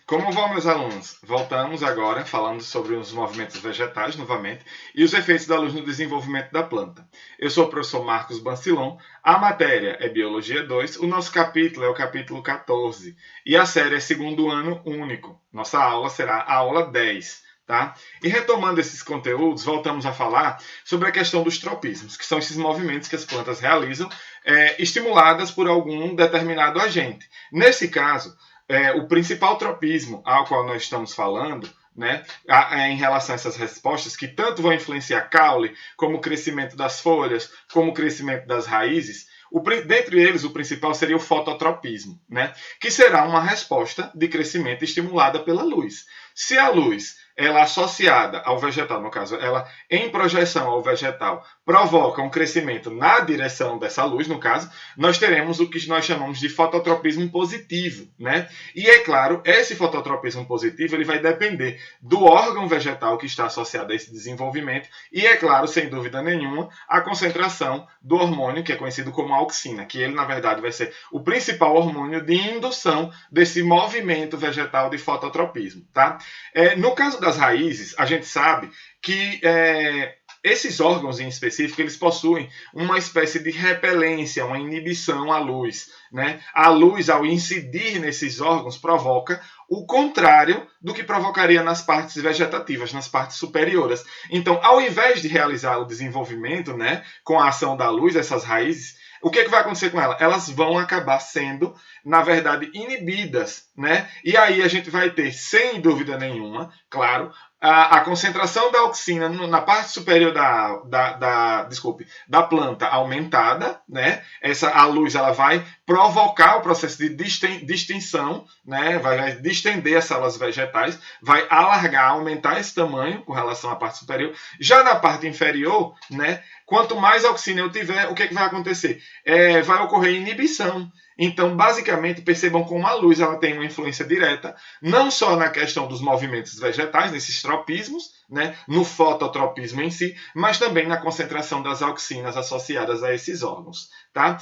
Como vão, meus alunos? Voltamos agora falando sobre os movimentos vegetais, novamente, e os efeitos da luz no desenvolvimento da planta. Eu sou o professor Marcos Bancilon, a matéria é Biologia 2, o nosso capítulo é o capítulo 14, e a série é segundo ano único. Nossa aula será a aula 10. Tá? E retomando esses conteúdos, voltamos a falar sobre a questão dos tropismos, que são esses movimentos que as plantas realizam, estimuladas por algum determinado agente. Nesse caso, o principal tropismo ao qual nós estamos falando, né, em relação a essas respostas, que tanto vão influenciar caule, como o crescimento das folhas, como o crescimento das raízes, dentre eles, o principal seria o fototropismo, né, que será uma resposta de crescimento estimulada pela luz. Se a luz ela associada ao vegetal, no caso, ela em projeção ao vegetal, provoca um crescimento na direção dessa luz, no caso, nós teremos o que nós chamamos de fototropismo positivo, né? E é claro, esse fototropismo positivo ele vai depender do órgão vegetal que está associado a esse desenvolvimento e, é claro, sem dúvida nenhuma, a concentração do hormônio que é conhecido como auxina, que ele, na verdade, vai ser o principal hormônio de indução desse movimento vegetal de fototropismo, tá? No caso das raízes, a gente sabe que esses órgãos em específico, eles possuem uma espécie de repelência, uma inibição à luz, né? A luz, ao incidir nesses órgãos, provoca o contrário do que provocaria nas partes vegetativas, nas partes superiores. Então, ao invés de realizar o desenvolvimento, né, com a ação da luz, essas raízes, o que vai acontecer com elas? Elas vão acabar sendo, na verdade, inibidas, né? E aí a gente vai ter, sem dúvida nenhuma, claro, a concentração da auxina na parte superior da planta aumentada, né? A luz ela vai provocar o processo de distinção, né? Vai distender as células vegetais, vai alargar, aumentar esse tamanho com relação à parte superior. Já na parte inferior, né? Quanto mais auxina eu tiver, o que vai acontecer? Vai ocorrer inibição. Então, basicamente, percebam como a luz ela tem uma influência direta, não só na questão dos movimentos vegetais, nesses tropismos, né, no fototropismo em si, mas também na concentração das auxinas associadas a esses órgãos. Tá?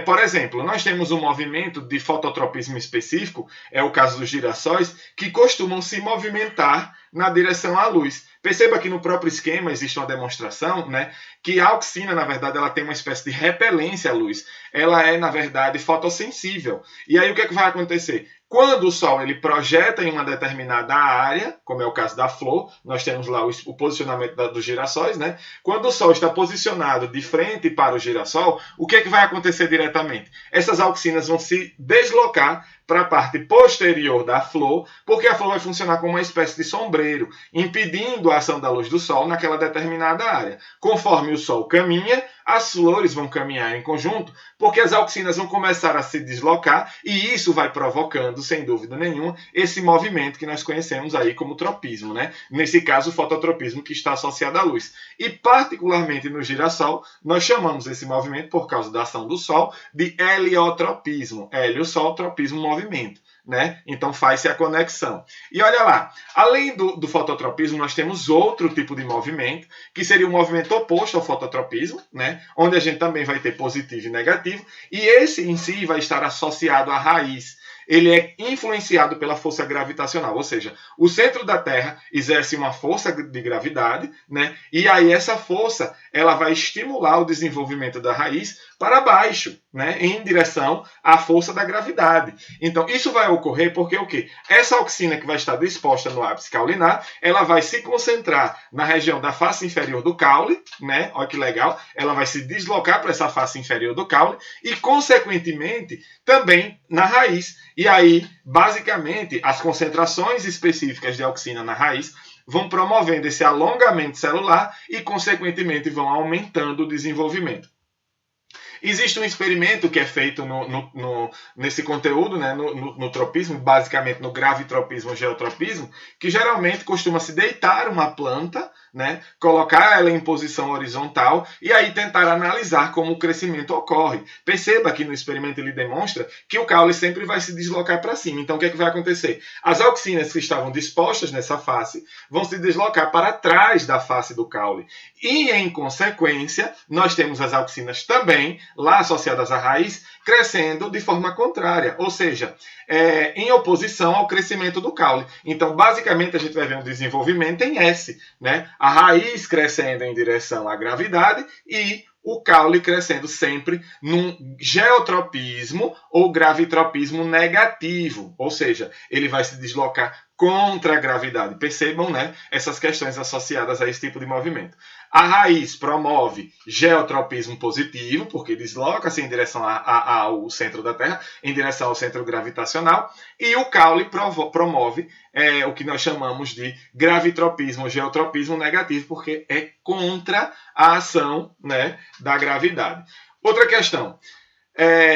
Por exemplo, nós temos um movimento de fototropismo específico, é o caso dos girassóis, que costumam se movimentar na direção à luz. Perceba que no próprio esquema existe uma demonstração, né, que a auxina, na verdade, ela tem uma espécie de repelência à luz. Ela é, na verdade, fotossensível. E aí o que vai acontecer? Quando o Sol ele projeta em uma determinada área, como é o caso da flor, nós temos lá o posicionamento dos girassóis, né? Quando o Sol está posicionado de frente para o girassol, o que vai acontecer diretamente? Essas auxinas vão se deslocar para a parte posterior da flor, porque a flor vai funcionar como uma espécie de sombreiro, impedindo a ação da luz do Sol naquela determinada área. Conforme o Sol caminha, as flores vão caminhar em conjunto, porque as auxinas vão começar a se deslocar e isso vai provocando, sem dúvida nenhuma, esse movimento que nós conhecemos aí como tropismo, né? Nesse caso, o fototropismo que está associado à luz. E particularmente no girassol, nós chamamos esse movimento, por causa da ação do Sol, de heliotropismo. Hélio, Sol, tropismo, movimento. Né? Então faz-se a conexão. E olha lá, além do fototropismo, nós temos outro tipo de movimento, que seria o movimento oposto ao fototropismo, né? Onde a gente também vai ter positivo e negativo, e esse em si vai estar associado à raiz. Ele é influenciado pela força gravitacional, ou seja, o centro da Terra exerce uma força de gravidade, né? E aí essa força ela vai estimular o desenvolvimento da raiz para baixo, né? Em direção à força da gravidade. Então isso vai ocorrer porque o quê? Essa auxina que vai estar disposta no ápice caulinar, ela vai se concentrar na região da face inferior do caule, né? Olha que legal, ela vai se deslocar para essa face inferior do caule e, consequentemente, também na raiz. E aí, basicamente, as concentrações específicas de auxina na raiz vão promovendo esse alongamento celular e, consequentemente, vão aumentando o desenvolvimento. Existe um experimento que é feito nesse conteúdo, né, no tropismo, basicamente no gravitropismo, geotropismo, que geralmente costuma se deitar uma planta, né, colocar ela em posição horizontal e aí tentar analisar como o crescimento ocorre. Perceba que no experimento ele demonstra que o caule sempre vai se deslocar para cima. Então o que é que vai acontecer? As auxinas que estavam dispostas nessa face vão se deslocar para trás da face do caule. E em consequência, nós temos as auxinas também, lá associadas à raiz, crescendo de forma contrária, ou seja, em oposição ao crescimento do caule. Então, basicamente, a gente vai ver um desenvolvimento em S, né? A raiz crescendo em direção à gravidade e o caule crescendo sempre num geotropismo ou gravitropismo negativo, ou seja, ele vai se deslocar contra a gravidade. Percebam, né, essas questões associadas a esse tipo de movimento. A raiz promove geotropismo positivo, porque desloca-se em direção ao centro da Terra, em direção ao centro gravitacional, e o caule promove o que nós chamamos de gravitropismo, geotropismo negativo, porque é contra a ação, né, da gravidade. Outra questão.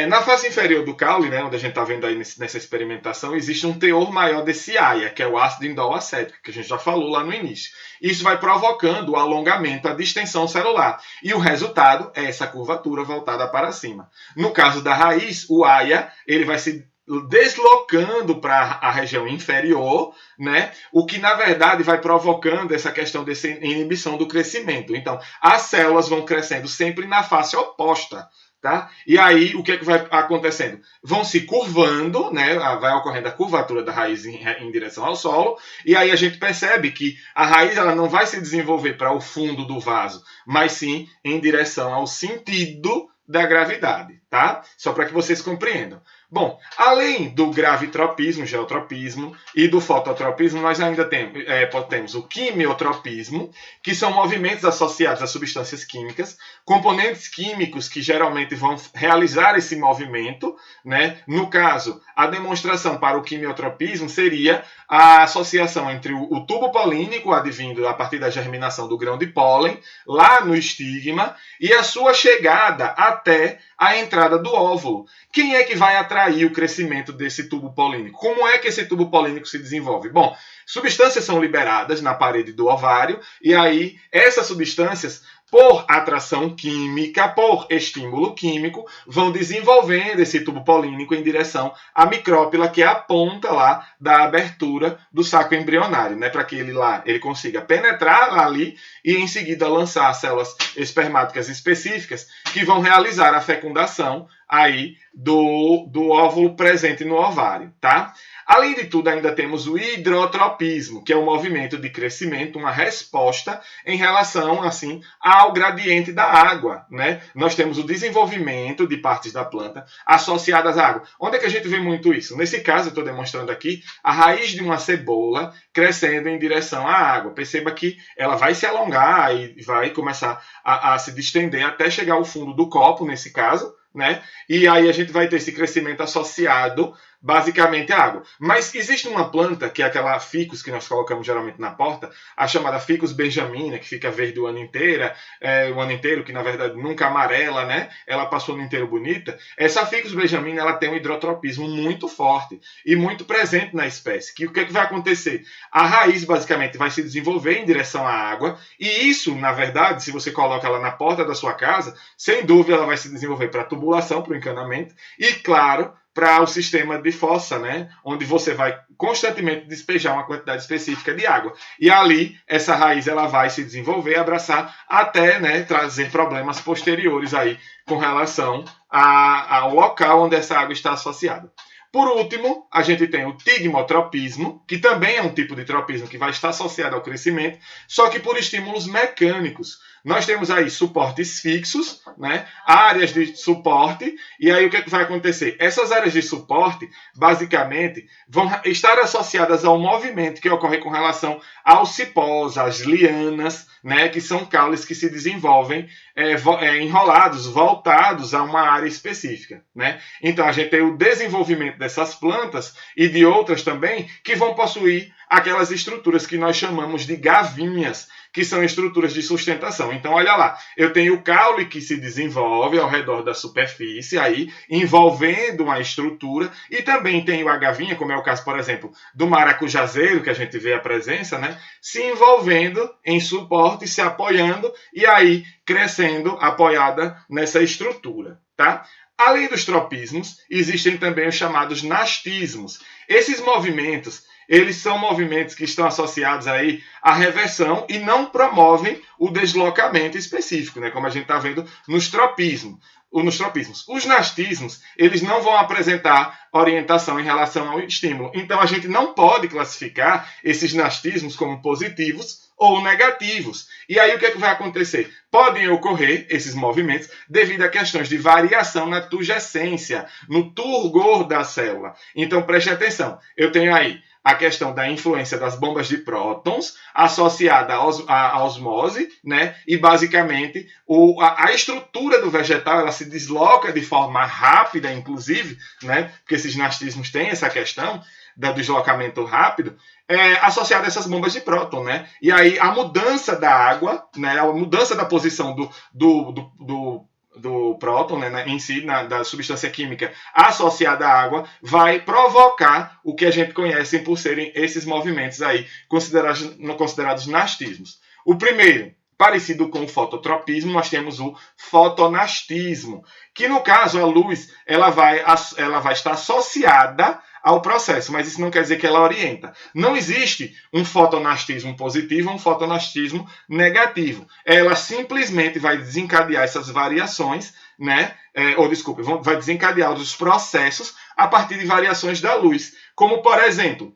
Na face inferior do caule, né, onde a gente está vendo aí nessa experimentação, existe um teor maior desse AIA, que é o ácido indol acético, que a gente já falou lá no início. Isso vai provocando o alongamento, a distensão celular. E o resultado é essa curvatura voltada para cima. No caso da raiz, o AIA ele vai se deslocando para a região inferior, né? O que na verdade vai provocando essa questão dessa inibição do crescimento. Então, as células vão crescendo sempre na face oposta. Tá? E aí, o que é que vai acontecendo? Vão se curvando, né? Vai ocorrendo a curvatura da raiz em direção ao solo, e aí a gente percebe que a raiz ela não vai se desenvolver para o fundo do vaso, mas sim em direção ao sentido da gravidade, tá? Só para que vocês compreendam. Bom, além do gravitropismo, geotropismo e do fototropismo, nós ainda temos o quimiotropismo, que são movimentos associados a substâncias químicas, componentes químicos que geralmente vão realizar esse movimento, né? No caso, a demonstração para o quimiotropismo seria a associação entre o tubo polínico, advindo a partir da germinação do grão de pólen, lá no estigma, e a sua chegada até a entrada do óvulo. Quem é que vai atrair o crescimento desse tubo polínico? Como é que esse tubo polínico se desenvolve? Bom, substâncias são liberadas na parede do ovário e aí essas substâncias, por atração química, por estímulo químico, vão desenvolvendo esse tubo polínico em direção à micrópila, que é a ponta lá da abertura do saco embrionário, né? Para que ele consiga penetrar ali e em seguida lançar células espermáticas específicas que vão realizar a fecundação aí do óvulo presente no ovário, tá? Além de tudo, ainda temos o hidrotropismo, que é um movimento de crescimento, uma resposta em relação, assim, ao gradiente da água, né? Nós temos o desenvolvimento de partes da planta associadas à água. Onde é que a gente vê muito isso? Nesse caso, eu estou demonstrando aqui a raiz de uma cebola crescendo em direção à água. Perceba que ela vai se alongar e vai começar a se distender até chegar ao fundo do copo, nesse caso, né? E aí a gente vai ter esse crescimento associado basicamente à água. Mas existe uma planta, que é aquela ficus que nós colocamos geralmente na porta, a chamada ficus benjamina, que fica verde o ano inteiro, que na verdade nunca amarela, né? Ela passou o ano inteiro bonita. Essa ficus benjamina, ela tem um hidrotropismo muito forte e muito presente na espécie. Que o que é que vai acontecer? A raiz basicamente vai se desenvolver em direção à água, e isso, na verdade, se você coloca ela na porta da sua casa, sem dúvida ela vai se desenvolver para a tubulação, para o encanamento, e claro, para o sistema de fossa, né? Onde você vai constantemente despejar uma quantidade específica de água. E ali, essa raiz ela vai se desenvolver, abraçar, até, né, trazer problemas posteriores aí com relação ao local onde essa água está associada. Por último, a gente tem o tigmotropismo, que também é um tipo de tropismo que vai estar associado ao crescimento, só que por estímulos mecânicos. Nós temos aí suportes fixos, né? Áreas de suporte, e aí o que é que vai acontecer? Essas áreas de suporte, basicamente, vão estar associadas ao movimento que ocorre com relação aos cipós, às lianas, né? Que são caules que se desenvolvem enrolados, voltados a uma área específica, né? Então a gente tem o desenvolvimento dessas plantas e de outras também que vão possuir aquelas estruturas que nós chamamos de gavinhas, que são estruturas de sustentação. Então, olha lá, eu tenho o caule que se desenvolve ao redor da superfície, aí, envolvendo uma estrutura, e também tenho a gavinha, como é o caso, por exemplo, do maracujazeiro, que a gente vê a presença, né, se envolvendo em suporte, se apoiando, e aí crescendo apoiada nessa estrutura, tá? Além dos tropismos, existem também os chamados nastismos. Esses movimentos, eles são movimentos que estão associados aí à reversão e não promovem o deslocamento específico, né? Como a gente está vendo nos tropismos. Os nastismos, eles não vão apresentar orientação em relação ao estímulo. Então, a gente não pode classificar esses nastismos como positivos ou negativos. E aí, o que é que vai acontecer? Podem ocorrer esses movimentos devido a questões de variação na turgescência, no turgor da célula. Então, preste atenção. Eu tenho aí a questão da influência das bombas de prótons associada à osmose, né? E basicamente a estrutura do vegetal ela se desloca de forma rápida, inclusive, né? Porque esses nastismos têm essa questão do deslocamento rápido, associada a essas bombas de próton, né? E aí a mudança da água, né? A mudança da posição do próton, né, em si, da substância química associada à água, vai provocar o que a gente conhece por serem esses movimentos aí considerados nastismos. O primeiro, parecido com o fototropismo, nós temos o fotonastismo, que no caso a luz ela vai estar associada ao processo, mas isso não quer dizer que ela orienta. Não existe um fotonastismo positivo ou um fotonastismo negativo. Ela simplesmente vai desencadear essas variações, né? Vai desencadear os processos a partir de variações da luz. Como, por exemplo,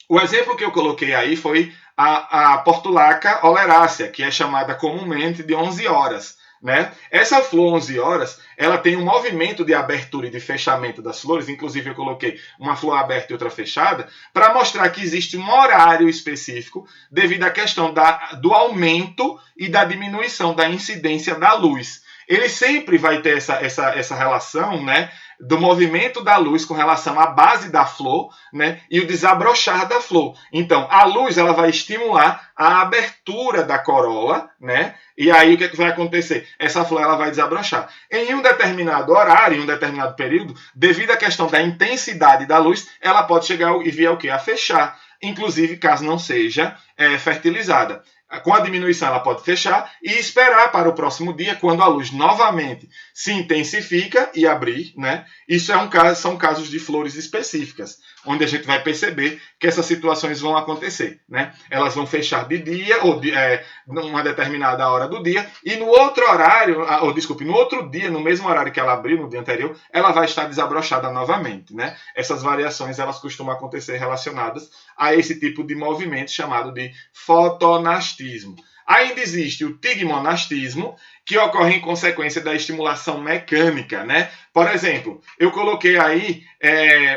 o exemplo que eu coloquei aí foi a Portulaca oleracea, que é chamada comumente de 11 horas. Né? Essa flor 11 horas, ela tem um movimento de abertura e de fechamento das flores, inclusive eu coloquei uma flor aberta e outra fechada, para mostrar que existe um horário específico devido à questão do aumento e da diminuição da incidência da luz. Ele sempre vai ter essa relação, né, do movimento da luz com relação à base da flor, né, e o desabrochar da flor. Então, a luz ela vai estimular a abertura da corola, né? E aí o que vai acontecer? Essa flor ela vai desabrochar. Em um determinado horário, em um determinado período, devido à questão da intensidade da luz, ela pode chegar e vir ao quê? A fechar. Inclusive, caso não seja fertilizada. Com a diminuição, ela pode fechar e esperar para o próximo dia, quando a luz novamente se intensifica e abrir, né? Isso são casos de flores específicas, onde a gente vai perceber que essas situações vão acontecer, né? Elas vão fechar de dia, ou numa determinada hora do dia, e no outro horário, no outro dia, no mesmo horário que ela abriu, no dia anterior, ela vai estar desabrochada novamente, né? Essas variações, elas costumam acontecer relacionadas a esse tipo de movimento chamado de fotonastismo. Ainda existe o tigmonastismo, que ocorre em consequência da estimulação mecânica, né? Por exemplo, eu coloquei aí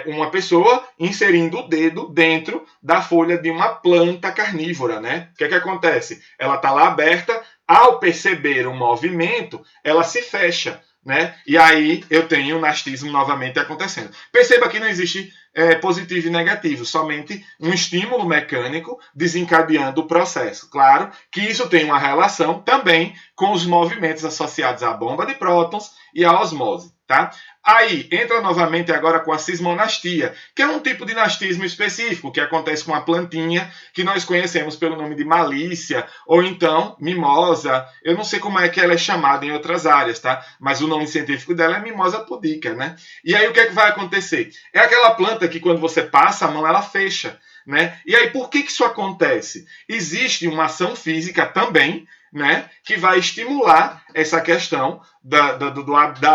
uma pessoa inserindo o dedo dentro da folha de uma planta carnívora, né? O que acontece? Ela está lá aberta, ao perceber o movimento, ela se fecha, né? E aí eu tenho o nastismo novamente acontecendo. Perceba que não existe positivo e negativo, somente um estímulo mecânico desencadeando o processo. Claro que isso tem uma relação também com os movimentos associados à bomba de prótons e à osmose, tá? Aí entra novamente agora com a cismonastia, que é um tipo de nastismo específico que acontece com a plantinha que nós conhecemos pelo nome de malícia ou então mimosa. Eu não sei como é que ela é chamada em outras áreas, tá? Mas o nome científico dela é mimosa pudica, né? E aí o que é que vai acontecer? É aquela planta que quando você passa a mão ela fecha, né? E aí por que isso acontece? Existe uma ação física também, né, que vai estimular essa questão da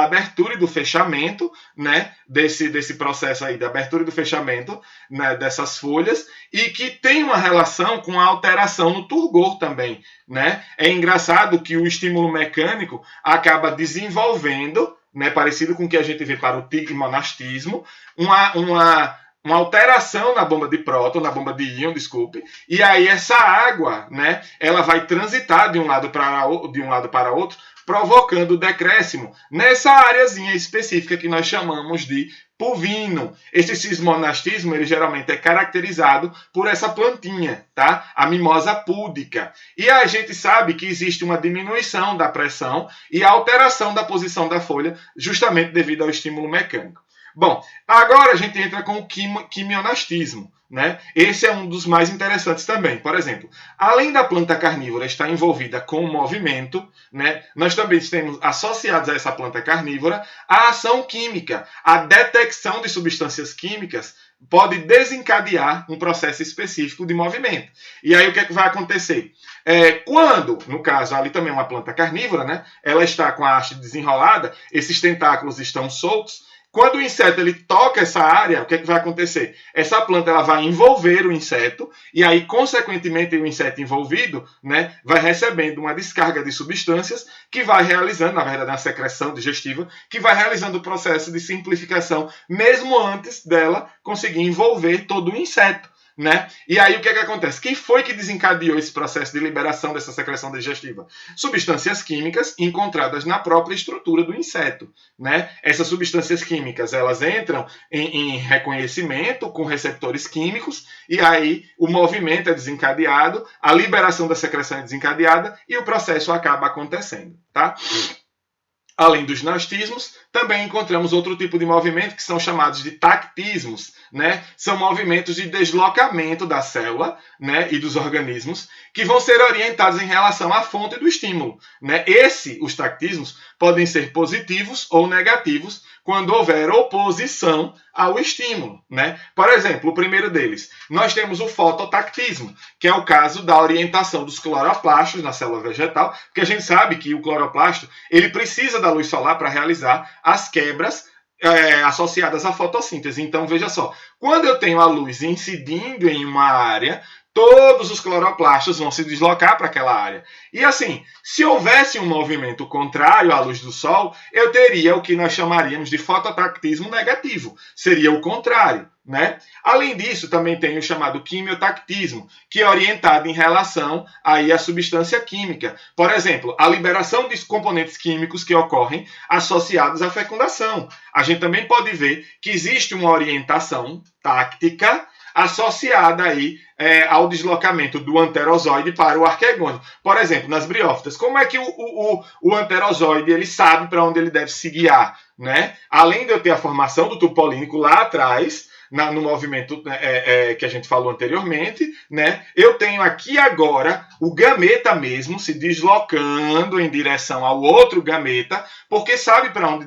abertura e do fechamento, né, desse processo aí, da abertura e do fechamento, né, dessas folhas, e que tem uma relação com a alteração no turgor também, né? É engraçado que o estímulo mecânico acaba desenvolvendo, né, parecido com o que a gente vê para o tigmonastismo, uma uma alteração na bomba de próton, na bomba de íon, desculpe, e aí essa água, né, ela vai transitar de um lado para outro, provocando o decréscimo nessa áreazinha específica que nós chamamos de pulvino. Esse cismonastismo, ele geralmente é caracterizado por essa plantinha, tá? A mimosa púdica. E a gente sabe que existe uma diminuição da pressão e a alteração da posição da folha, justamente devido ao estímulo mecânico. Bom, agora a gente entra com o quimionastismo, né? Esse é um dos mais interessantes também. Por exemplo, além da planta carnívora estar envolvida com o movimento, né, nós também temos associados a essa planta carnívora a ação química. A detecção de substâncias químicas pode desencadear um processo específico de movimento. E aí o que é que vai acontecer? Quando, no caso, ali também é uma planta carnívora, né, ela está com a haste desenrolada, esses tentáculos estão soltos. Quando o inseto ele toca essa área, o que é que vai acontecer? Essa planta ela vai envolver o inseto e aí, consequentemente, o inseto envolvido, né, vai recebendo uma descarga de substâncias que vai realizando, na verdade, uma secreção digestiva, que vai realizando o processo de simplificação, mesmo antes dela conseguir envolver todo o inseto. Né? E aí o que é que acontece? Quem foi que desencadeou esse processo de liberação dessa secreção digestiva? Substâncias químicas encontradas na própria estrutura do inseto. Né? Essas substâncias químicas elas entram em reconhecimento com receptores químicos e aí o movimento é desencadeado, a liberação da secreção é desencadeada e o processo acaba acontecendo. Tá? Além dos nastismos, também encontramos outro tipo de movimento que são chamados de tactismos, né? São movimentos de deslocamento da célula, né, e dos organismos que vão ser orientados em relação à fonte do estímulo, né? Os tactismos podem ser positivos ou negativos quando houver oposição ao estímulo, né? Por exemplo, o primeiro deles, nós temos o fototactismo, que é o caso da orientação dos cloroplastos na célula vegetal, porque a gente sabe que o cloroplasto ele precisa da luz solar para realizar as quebras associadas à fotossíntese. Então, veja só, quando eu tenho a luz incidindo em uma área, todos os cloroplastos vão se deslocar para aquela área. E assim, se houvesse um movimento contrário à luz do Sol, eu teria o que nós chamaríamos de fototactismo negativo. Seria o contrário. Né? Além disso, também tem o chamado quimiotactismo, que é orientado em relação aí à substância química. Por exemplo, a liberação de componentes químicos que ocorrem associados à fecundação. A gente também pode ver que existe uma orientação táctica associada aí ao deslocamento do anterozoide para o arquegônio. Por exemplo, nas briófitas, como é que o anterozoide ele sabe para onde ele deve se guiar? Né? Além de eu ter a formação do tubo polínico lá atrás, no movimento que a gente falou anteriormente, né? Eu tenho aqui agora o gameta mesmo se deslocando em direção ao outro gameta, porque sabe para onde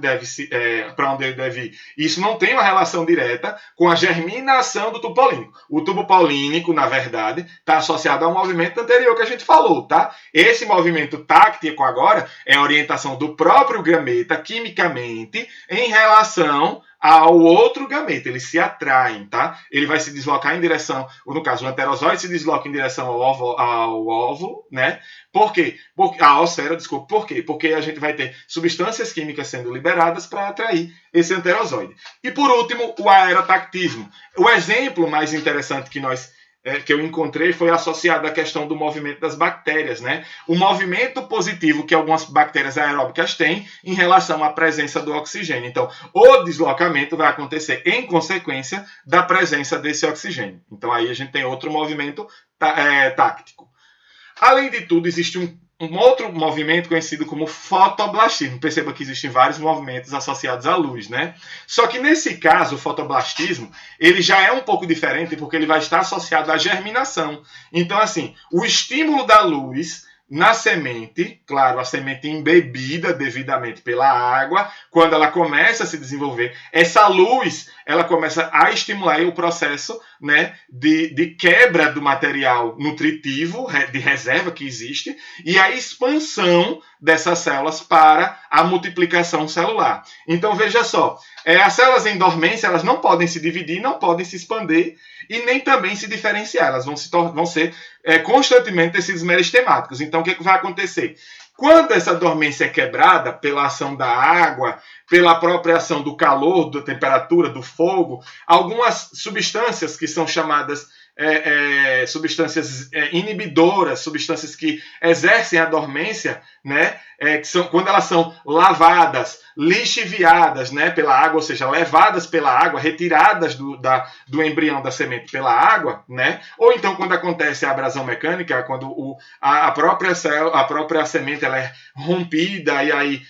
ele deve ir. Isso não tem uma relação direta com a germinação do tubo polínico. O tubo polínico, na verdade, está associado ao movimento anterior que a gente falou, tá? Esse movimento táctico agora é a orientação do próprio gameta quimicamente em relação ao outro gameta, eles se atraem, tá? Ele vai se deslocar em direção, ou no caso, o anterozoide se desloca em direção ao óvulo, né? Por quê? A ósfera, desculpa. Por quê? Porque a gente vai ter substâncias químicas sendo liberadas para atrair esse anterozoide. E por último, o aerotactismo. O exemplo mais interessante que eu encontrei foi associado à questão do movimento das bactérias, né? O movimento positivo que algumas bactérias aeróbicas têm em relação à presença do oxigênio. Então, o deslocamento vai acontecer em consequência da presença desse oxigênio. Então, aí a gente tem outro movimento táctico. Além de tudo, existe um outro movimento conhecido como fotoblastismo. Perceba que existem vários movimentos associados à luz, né? Só que nesse caso, o fotoblastismo, ele já é um pouco diferente porque ele vai estar associado à germinação. Então, assim, o estímulo da luz na semente, claro, a semente embebida devidamente pela água, quando ela começa a se desenvolver, essa luz ela começa a estimular o processo, né, de quebra do material nutritivo, de reserva que existe, e a expansão dessas células para a multiplicação celular. Então, veja só, as células em dormência elas não podem se dividir, não podem se expandir e nem também se diferenciar. Elas vão ser constantemente tecidos meristemáticos. Então, o que vai acontecer? Quando essa dormência é quebrada pela ação da água, pela própria ação do calor, da temperatura, do fogo, algumas substâncias que são chamadas substâncias inibidoras, substâncias que exercem a dormência, né, que são, quando elas são lavadas, lixiviadas, né, pela água, ou seja, levadas pela água, retiradas do embrião da semente pela água, né, ou então quando acontece a abrasão mecânica, quando a própria semente ela é rompida e aí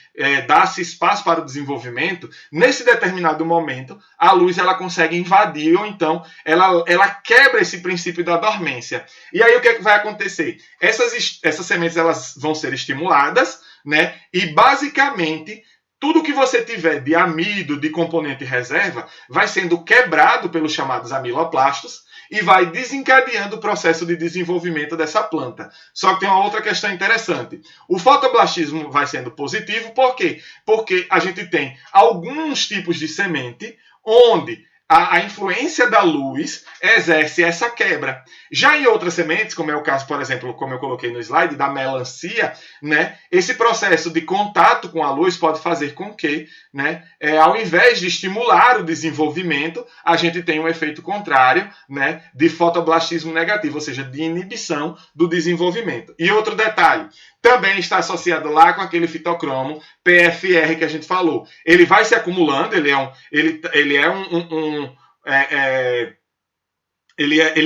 dá-se espaço para o desenvolvimento, nesse determinado momento, a luz ela consegue invadir, ou então ela quebra esse princípio da dormência. E aí o que é que vai acontecer? Essas sementes elas vão ser estimuladas, né? E basicamente tudo que você tiver de amido, de componente reserva, vai sendo quebrado pelos chamados amiloplastos e vai desencadeando o processo de desenvolvimento dessa planta. Só que tem uma outra questão interessante. O fotoblastismo vai sendo positivo, por quê? Porque a gente tem alguns tipos de semente onde a influência da luz exerce essa quebra. Já em outras sementes, como é o caso, por exemplo, como eu coloquei no slide, da melancia, né, esse processo de contato com a luz pode fazer com que, né, ao invés de estimular o desenvolvimento, a gente tenha um efeito contrário, né, de fotoblastismo negativo, ou seja, de inibição do desenvolvimento. E outro detalhe, também está associado lá com aquele fitocromo PFR que a gente falou. Ele vai se acumulando, ele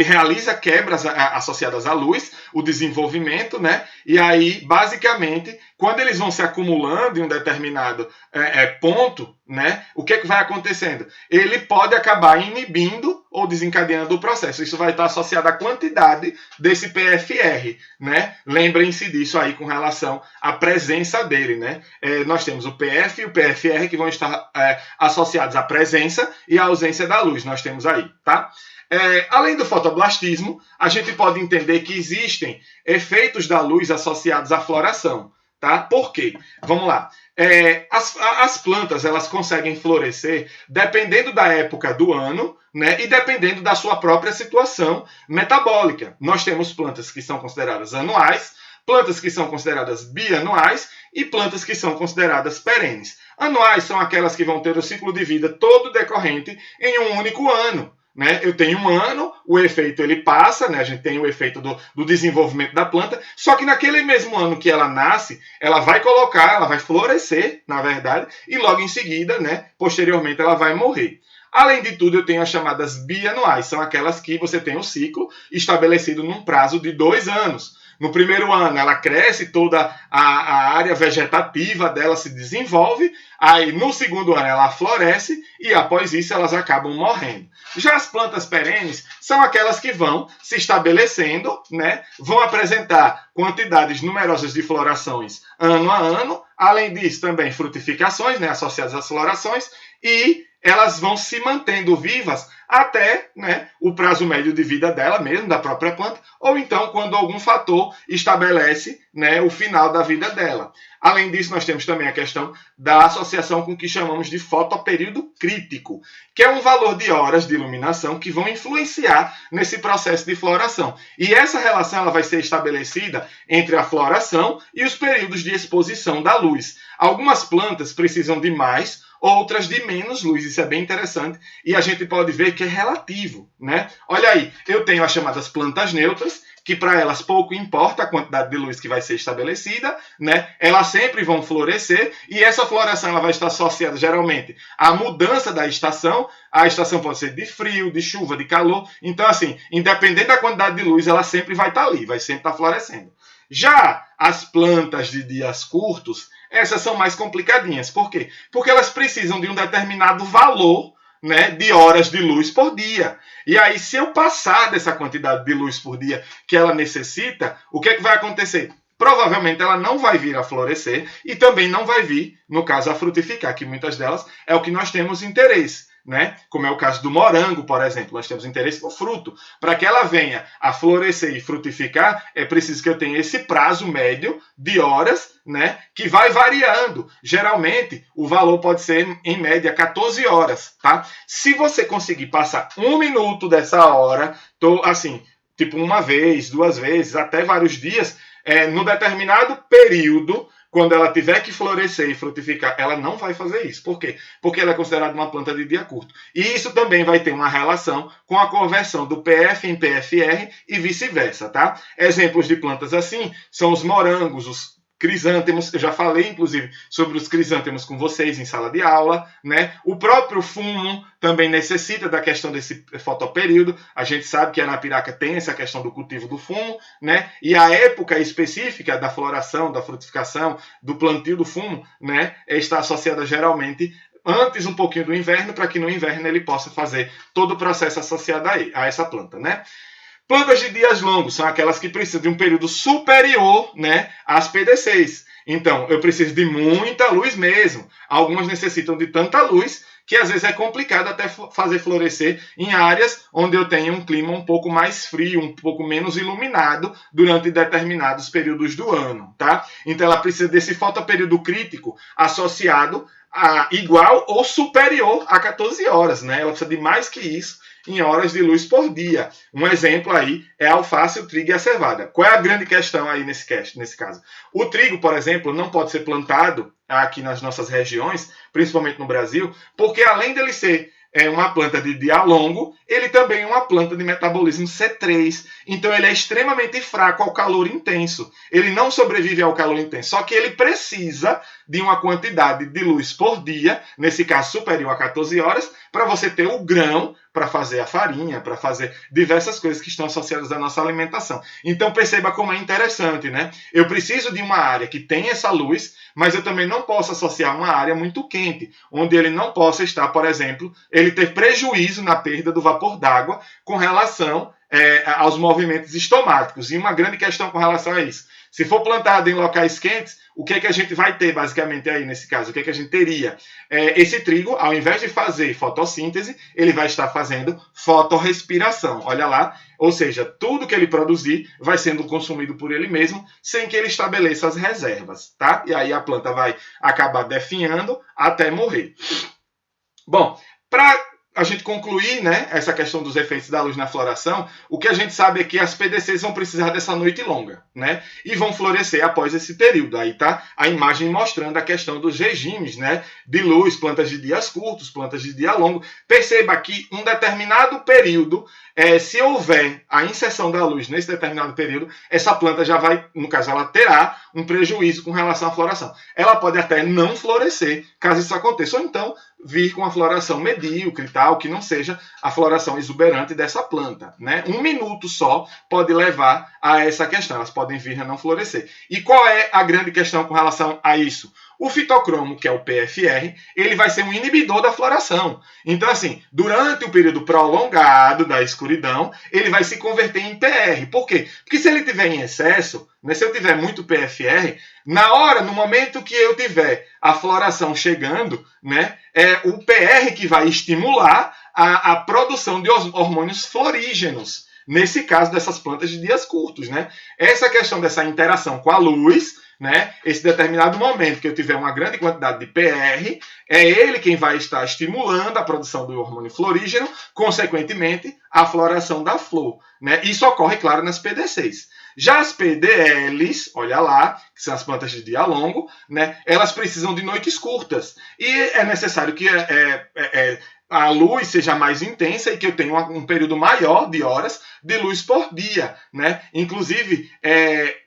realiza quebras associadas à luz, o desenvolvimento, né? E aí, basicamente, quando eles vão se acumulando em um determinado ponto, né? O que é que vai acontecendo? Ele pode acabar inibindo ou desencadeando o processo. Isso vai estar associado à quantidade desse PFR, né? Lembrem-se disso aí com relação à presença dele, né? Nós temos o PF e o PFR que vão estar associados à presença e à ausência da luz. Nós temos aí, tá? Além do fotoblastismo, a gente pode entender que existem efeitos da luz associados à floração. Tá? Por quê? Vamos lá. As plantas elas conseguem florescer dependendo da época do ano, né, e dependendo da sua própria situação metabólica. Nós temos plantas que são consideradas anuais, plantas que são consideradas bianuais e plantas que são consideradas perenes. Anuais são aquelas que vão ter o ciclo de vida todo decorrente em um único ano. Né? Eu tenho um ano, o efeito ele passa, né? A gente tem o efeito do desenvolvimento da planta, só que naquele mesmo ano que ela nasce, ela vai florescer, na verdade, e logo em seguida, né? Posteriormente, ela vai morrer. Além de tudo, eu tenho as chamadas bianuais, são aquelas que você tem o ciclo estabelecido num prazo de 2 anos. No primeiro ano, ela cresce, toda a área vegetativa dela se desenvolve. Aí, no segundo ano, ela floresce e, após isso, elas acabam morrendo. Já as plantas perenes são aquelas que vão se estabelecendo, né? Vão apresentar quantidades numerosas de florações ano a ano. Além disso, também frutificações, né? Associadas às florações. E elas vão se mantendo vivas até, né, o prazo médio de vida dela mesmo, da própria planta, ou então quando algum fator estabelece, né, o final da vida dela. Além disso, nós temos também a questão da associação com o que chamamos de fotoperíodo crítico, que é um valor de horas de iluminação que vão influenciar nesse processo de floração. E essa relação ela vai ser estabelecida entre a floração e os períodos de exposição da luz. Algumas plantas precisam de mais, outras de menos luz. Isso é bem interessante e a gente pode ver que é relativo, né? Olha aí, eu tenho as chamadas plantas neutras, que para elas pouco importa a quantidade de luz que vai ser estabelecida, né? Elas sempre vão florescer e essa floração ela vai estar associada geralmente à mudança da estação. A estação pode ser de frio, de chuva, de calor. Então, assim, independente da quantidade de luz, ela sempre vai estar ali, vai sempre estar florescendo. Já as plantas de dias curtos, essas são mais complicadinhas. Por quê? Porque elas precisam de um determinado valor, né, de horas de luz por dia. E aí, se eu passar dessa quantidade de luz por dia que ela necessita, o que é que vai acontecer? Provavelmente ela não vai vir a florescer e também não vai vir, no caso, a frutificar, que muitas delas é o que nós temos interesse. Né? Como é o caso do morango, por exemplo, nós temos interesse no fruto. Para que ela venha a florescer e frutificar, é preciso que eu tenha esse prazo médio de horas, né, que vai variando. Geralmente, o valor pode ser, em média, 14 horas. Tá? Se você conseguir passar 1 minuto dessa hora, assim, tipo uma vez, 2 vezes, até vários dias, no determinado período, quando ela tiver que florescer e frutificar, ela não vai fazer isso. Por quê? Porque ela é considerada uma planta de dia curto. E isso também vai ter uma relação com a conversão do PF em PFR e vice-versa, tá? Exemplos de plantas assim são os morangos, os crisântemos, eu já falei, inclusive, sobre os crisântemos com vocês em sala de aula, né? O próprio fumo também necessita da questão desse fotoperíodo. A gente sabe que a Arapiraca tem essa questão do cultivo do fumo, né? E a época específica da floração, da frutificação, do plantio do fumo, né? Está associada geralmente antes um pouquinho do inverno, para que no inverno ele possa fazer todo o processo associado a essa planta, né? Plantas de dias longos são aquelas que precisam de um período superior, né, às PDCs. Então, eu preciso de muita luz mesmo. Algumas necessitam de tanta luz que às vezes é complicado até fazer florescer em áreas onde eu tenho um clima um pouco mais frio, um pouco menos iluminado durante determinados períodos do ano, tá? Então, ela precisa desse fotoperíodo crítico associado a igual ou superior a 14 horas, né? Ela precisa de mais que isso em horas de luz por dia. Um exemplo aí é a alface, o trigo e a cevada. Qual é a grande questão aí nesse caso? O trigo, por exemplo, não pode ser plantado aqui nas nossas regiões, principalmente no Brasil, porque além dele ser uma planta de dia longo, ele também é uma planta de metabolismo C3. Então ele é extremamente fraco ao calor intenso. Ele não sobrevive ao calor intenso, só que ele precisa de uma quantidade de luz por dia, nesse caso superior a 14 horas, para você ter o grão para fazer a farinha, para fazer diversas coisas que estão associadas à nossa alimentação. Então perceba como é interessante, né? Eu preciso de uma área que tem essa luz, mas eu também não posso associar uma área muito quente, onde ele não possa estar, por exemplo, ele ter prejuízo na perda do vapor d'água com relação aos movimentos estomáticos. E uma grande questão com relação a isso. Se for plantado em locais quentes, o que é que a gente vai ter basicamente aí nesse caso? O que é que a gente teria? Esse trigo, ao invés de fazer fotossíntese, ele vai estar fazendo fotorrespiração. Olha lá, ou seja, tudo que ele produzir vai sendo consumido por ele mesmo, sem que ele estabeleça as reservas, tá? E aí a planta vai acabar definhando até morrer. Bom, para a gente concluir, né, essa questão dos efeitos da luz na floração, o que a gente sabe é que as PDCs vão precisar dessa noite longa, né, e vão florescer após esse período. Aí tá a imagem mostrando a questão dos regimes, né, de luz, plantas de dias curtos, plantas de dia longo. Perceba que um determinado período, se houver a inserção da luz nesse determinado período, essa planta já vai, no caso, ela terá um prejuízo com relação à floração. Ela pode até não florescer, caso isso aconteça, ou então vir com a floração medíocre e tal, que não seja a floração exuberante dessa planta, né? 1 minuto só pode levar a essa questão, elas podem vir a não florescer. E qual é a grande questão com relação a isso? O fitocromo, que é o PFR, ele vai ser um inibidor da floração. Então, assim, durante o período prolongado da escuridão, ele vai se converter em PR. Por quê? Porque se ele tiver em excesso, né, se eu tiver muito PFR, no momento que eu tiver a floração chegando, né, é o PR que vai estimular a produção de hormônios florígenos. Nesse caso dessas plantas de dias curtos, né? Essa questão dessa interação com a luz, né? Esse determinado momento que eu tiver uma grande quantidade de PR, é ele quem vai estar estimulando a produção do hormônio florígeno, consequentemente, a floração da flor, né? Isso ocorre, claro, nas PDCs. Já as PDLs, olha lá, que são as plantas de dia longo, né? Elas precisam de noites curtas. E é necessário que a luz seja mais intensa e que eu tenha um período maior de horas de luz por dia, né? Inclusive,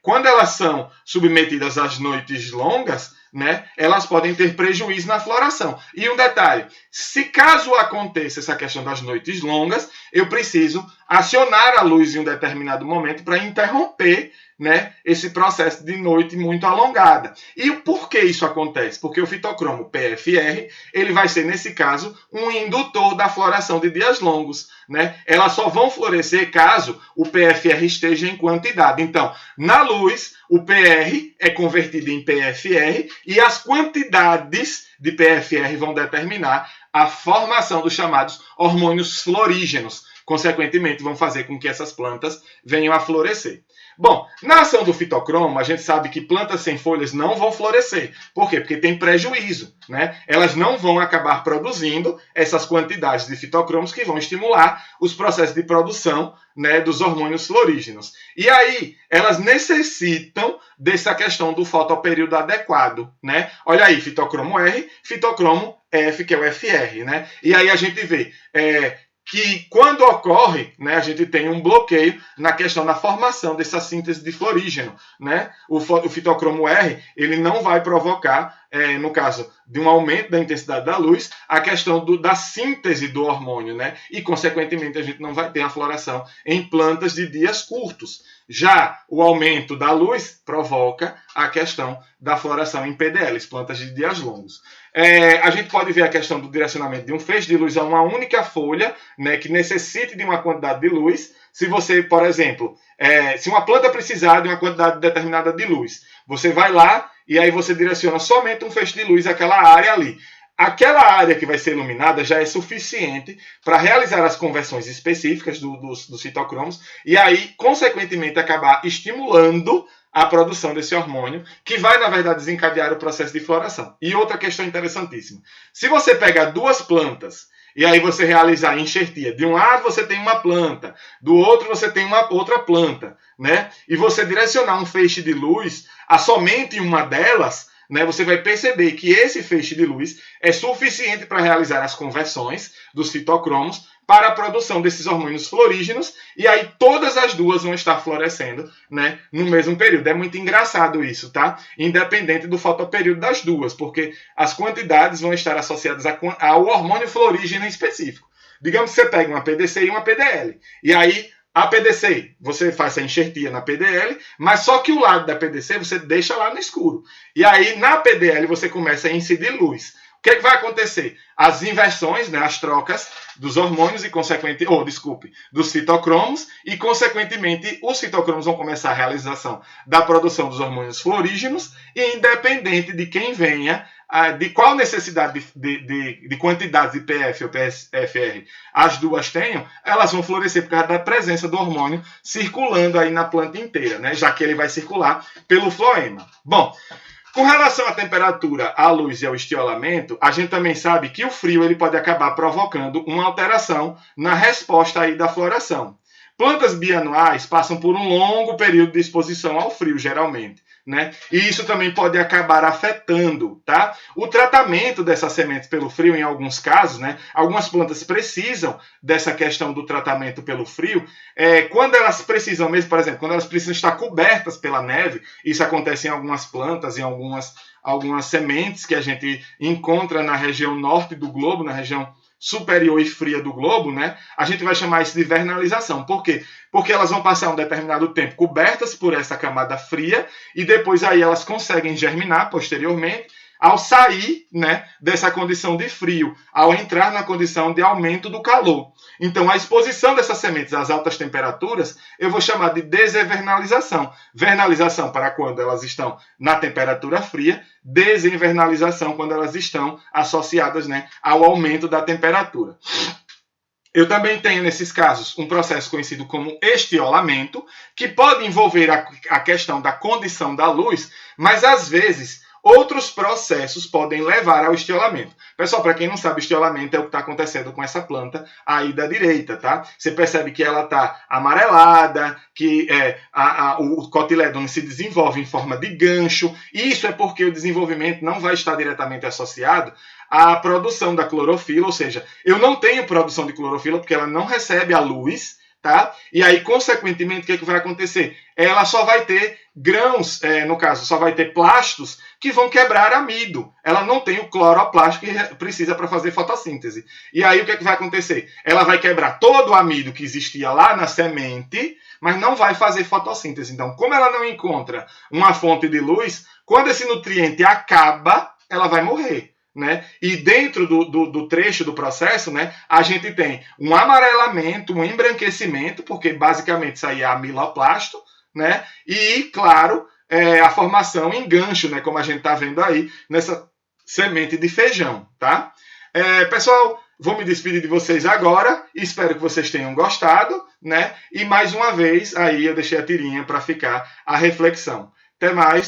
quando elas são submetidas às noites longas, né, elas podem ter prejuízo na floração. E um detalhe, se caso aconteça essa questão das noites longas, eu preciso acionar a luz em um determinado momento para interromper, né, esse processo de noite muito alongada. E por que isso acontece? Porque o fitocromo PFR, ele vai ser, nesse caso, um indutor da floração de dias longos, né? Elas só vão florescer caso o PFR esteja em quantidade. Então, na luz, o PR é convertido em PFR e as quantidades de PFR vão determinar a formação dos chamados hormônios florígenos. consequentemente vão fazer com que essas plantas venham a florescer. Bom, na ação do fitocromo, a gente sabe que plantas sem folhas não vão florescer. Por quê? Porque tem prejuízo, né? Elas não vão acabar produzindo essas quantidades de fitocromos que vão estimular os processos de produção, né, dos hormônios florígenos. E aí, elas necessitam dessa questão do fotoperíodo adequado, né? Olha aí, fitocromo R, fitocromo F, que é o FR, né? E aí a gente vê que quando ocorre, né, a gente tem um bloqueio na questão da formação dessa síntese de florígeno, né? O fitocromo R, ele não vai provocar, no caso de um aumento da intensidade da luz, a questão da síntese do hormônio, né? E, consequentemente, a gente não vai ter a floração em plantas de dias curtos. Já o aumento da luz provoca a questão da floração em PDLs, plantas de dias longos. A gente pode ver a questão do direcionamento de um feixe de luz a uma única folha, né, que necessite de uma quantidade de luz. Se você, por exemplo, se uma planta precisar de uma quantidade determinada de luz, você vai lá e aí você direciona somente um feixe de luz àquela área ali. Aquela área que vai ser iluminada já é suficiente para realizar as conversões específicas dos fitocromos e aí, consequentemente, acabar estimulando a produção desse hormônio, que vai, na verdade, desencadear o processo de floração. E outra questão interessantíssima. Se você pega duas plantas e aí você realizar a enxertia, de um lado você tem uma planta, do outro você tem uma outra planta, né? E você direcionar um feixe de luz a somente uma delas, né, você vai perceber que esse feixe de luz é suficiente para realizar as conversões dos fitocromos para a produção desses hormônios florígenos, e aí todas as duas vão estar florescendo, né, no mesmo período. É muito engraçado isso, tá? Independente do fotoperíodo das duas, porque as quantidades vão estar associadas ao hormônio florígeno em específico. Digamos que você pega uma PDC e uma PDL, e aí a PDC, você faz a enxertia na PDL, mas só que o lado da PDC você deixa lá no escuro. E aí, na PDL, você começa a incidir luz. O que, é que vai acontecer? As inversões, né, as trocas dos hormônios e, dos fitocromos, e, consequentemente, os fitocromos vão começar a realização da produção dos hormônios florígenos, e independente de quem venha, de qual necessidade de quantidade de PF ou PFR as duas tenham, elas vão florescer por causa da presença do hormônio circulando aí na planta inteira, né? Já que ele vai circular pelo floema. Bom, com relação à temperatura, à luz e ao estiolamento, a gente também sabe que o frio ele pode acabar provocando uma alteração na resposta aí da floração. Plantas bianuais passam por um longo período de exposição ao frio, geralmente, né? E isso também pode acabar afetando, tá? O tratamento dessas sementes pelo frio, em alguns casos, né? Algumas plantas precisam dessa questão do tratamento pelo frio. Quando elas precisam mesmo, por exemplo, quando elas precisam estar cobertas pela neve, isso acontece em algumas plantas, em algumas sementes que a gente encontra na região norte do globo, na região superior e fria do globo, né? A gente vai chamar isso de vernalização. Por quê? Porque elas vão passar um determinado tempo cobertas por essa camada fria e depois aí elas conseguem germinar posteriormente ao sair, né, dessa condição de frio, ao entrar na condição de aumento do calor. Então, a exposição dessas sementes às altas temperaturas, eu vou chamar de desinvernalização. Vernalização para quando elas estão na temperatura fria, desinvernalização quando elas estão associadas, né, ao aumento da temperatura. Eu também tenho, nesses casos, um processo conhecido como estiolamento, que pode envolver a questão da condição da luz, mas, às vezes, outros processos podem levar ao estiolamento. Pessoal, para quem não sabe, estiolamento é o que está acontecendo com essa planta aí da direita, tá? Você percebe que ela está amarelada, que o cotiledônio se desenvolve em forma de gancho. Isso é porque o desenvolvimento não vai estar diretamente associado à produção da clorofila, ou seja, eu não tenho produção de clorofila porque ela não recebe a luz, tá? E aí, consequentemente, o que, é que vai acontecer? Ela só vai ter grãos, no caso, só vai ter plastos que vão quebrar amido. Ela não tem o cloroplasto que precisa para fazer fotossíntese. E aí, o que, é que vai acontecer? Ela vai quebrar todo o amido que existia lá na semente, mas não vai fazer fotossíntese. Então, como ela não encontra uma fonte de luz, quando esse nutriente acaba, ela vai morrer. Né? E dentro do trecho do processo, né, a gente tem um amarelamento, um embranquecimento, porque basicamente isso aí é amiloplasto, né? E, claro, a formação em gancho, né, como a gente está vendo aí nessa semente de feijão. Tá? Pessoal, Vou me despedir de vocês agora. Espero que vocês tenham gostado, né? E mais uma vez, aí eu deixei a tirinha para ficar a reflexão. Até mais.